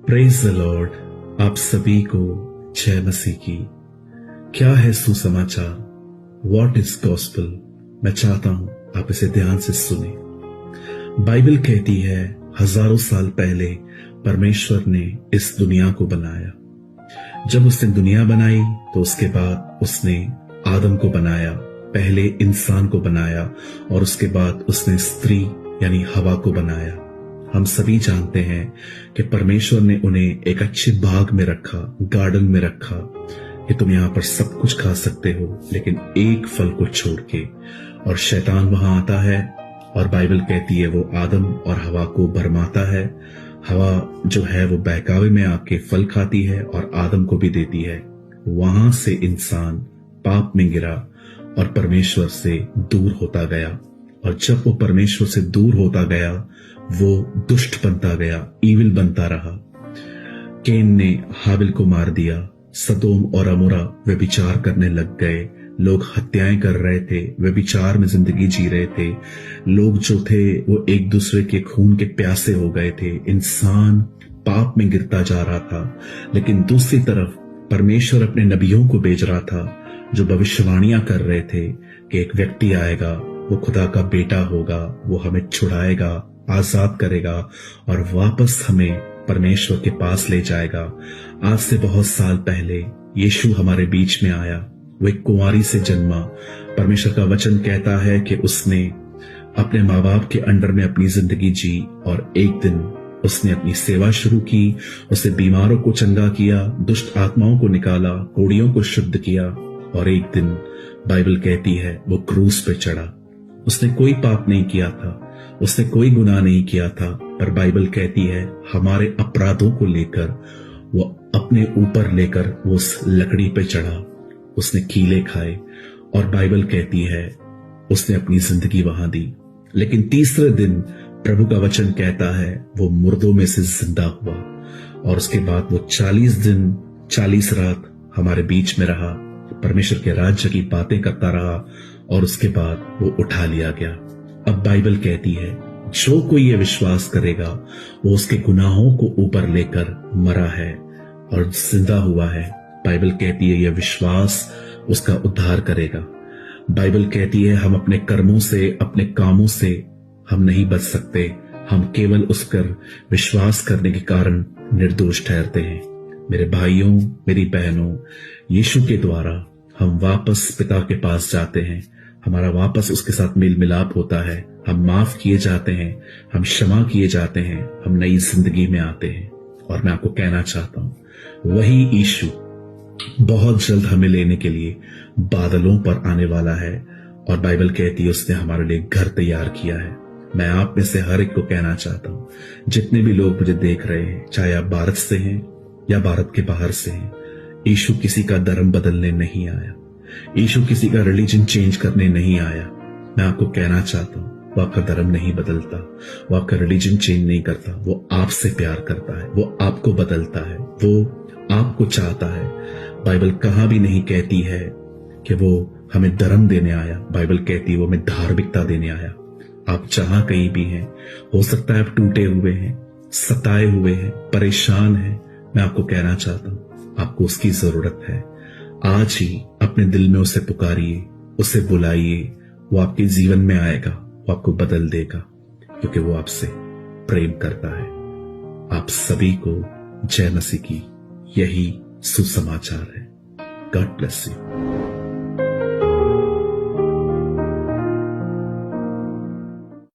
Praise the Lord. आप सभी को जय मसीह की। क्या है सुसमाचार? What is gospel? मैं चाहता हूं आप इसे ध्यान से सुने। बाइबल कहती है हजारों साल पहले परमेश्वर ने इस दुनिया को बनाया। जब उसने दुनिया बनाई तो उसके बाद उसने आदम को बनाया, पहले इंसान को बनाया और उसके बाद उसने स्त्री यानी हवा को बनाया। हम सभी जानते हैं कि परमेश्वर ने उन्हें एक अच्छे बाग में रखा, गार्डन में रखा कि तुम यहां पर सब कुछ खा सकते हो, लेकिन एक फल को छोड़ के। और शैतान वहां आता है और बाइबल कहती है वो आदम और हवा को भरमाता है। हवा जो है वो बहकावे में आके फल खाती है और आदम को भी देती है। वहां से इंसान पाप में गिरा और परमेश्वर से दूर होता गया। और जब वो परमेश्वर से दूर होता गया वो दुष्ट बनता गया, ईविल बनता रहा। केन ने हाबिल को मार दिया। सदोम और अमोरा व्यभिचार करने लग गए। लोग हत्याएं कर रहे थे, व्यभिचार में जिंदगी जी रहे थे। लोग जो थे वो एक दूसरे के खून के प्यासे हो गए थे। इंसान पाप में गिरता जा रहा था। लेकिन दूसरी तरफ परमेश्वर अपने नबियों को भेज रहा था जो भविष्यवाणियां कर रहे थे कि एक व्यक्ति आएगा, वो खुदा का बेटा होगा, वो हमें छुड़ाएगा, आजाद करेगा और वापस हमें परमेश्वर के पास ले जाएगा। आज से बहुत साल पहले यीशु हमारे बीच में आया। वो एक कुंवारी से जन्मा। परमेश्वर का वचन कहता है कि उसने अपने माँ बाप के अंडर में अपनी जिंदगी जी और एक दिन उसने अपनी सेवा शुरू की। उसने बीमारों को चंगा किया, दुष्ट आत्माओं को निकाला, कोड़ियों को शुद्ध किया और एक दिन बाइबल कहती है वो क्रूस पे चढ़ा। उसने कोई पाप नहीं किया था, उसने कोई गुनाह नहीं किया था, पर बाइबल कहती है हमारे अपराधों को लेकर वो अपने ऊपर लेकर वो उस लकड़ी पे चढ़ा। उसने कीले खाए और बाइबल कहती है उसने अपनी जिंदगी वहां दी। लेकिन तीसरे दिन प्रभु का वचन कहता है वो मुर्दों में से जिंदा हुआ और उसके बाद वो 40 दिन 40 रात हमारे बीच में रहा, परमेश्वर के राज्य की बातें करता रहा और उसके बाद वो उठा लिया गया। अब बाइबल कहती है जो कोई ये विश्वास करेगा वो उसके गुनाहों को ऊपर लेकर मरा है और जिंदा हुआ है। बाइबल कहती है यह विश्वास उसका उद्धार करेगा। बाइबल कहती है हम अपने कर्मों से, अपने कामों से हम नहीं बच सकते। हम केवल उस पर विश्वास करने के कारण निर्दोष ठहरते हैं। मेरे भाइयों, मेरी बहनों, यीशु के द्वारा हम वापस पिता के पास जाते हैं। हमारा वापस उसके साथ मेल मिलाप होता है। हम माफ किए जाते हैं, हम क्षमा किए जाते हैं, हम नई जिंदगी में आते हैं। और मैं आपको कहना चाहता हूं वही यीशु बहुत जल्द हमें लेने के लिए बादलों पर आने वाला है और बाइबल कहती है उसने हमारे लिए घर तैयार किया है। मैं आप में से हर एक को कहना चाहता हूं, जितने भी लोग मुझे देख रहे हैं, चाहे आप भारत से हैं या भारत के बाहर से हैं, यीशु किसी का धर्म बदलने नहीं आया। यीशु किसी का रिलीजन चेंज करने नहीं आया। मैं आपको कहना चाहता हूं वो आपका धर्म नहीं बदलता, वो आपका रिलीजन चेंज नहीं करता। वो आपसे प्यार करता है, वो आपको बदलता है, वो आपको चाहता है। बाइबल कहां भी नहीं कहती है कि वो हमें धर्म देने आया। बाइबल कहती है वो हमें धार्मिकता देने आया। आप जहां कहीं भी हैं, हो सकता है आप टूटे हुए हैं, सताए हुए हैं, परेशान हैं, मैं आपको कहना चाहता हूं आपको उसकी जरूरत है। आज ही अपने दिल में उसे पुकारिए, उसे बुलाइए, वो आपके जीवन में आएगा, वो आपको बदल देगा क्योंकि वो आपसे प्रेम करता है। आप सभी को जय मसीह की यही सुसमाचार है। God bless you.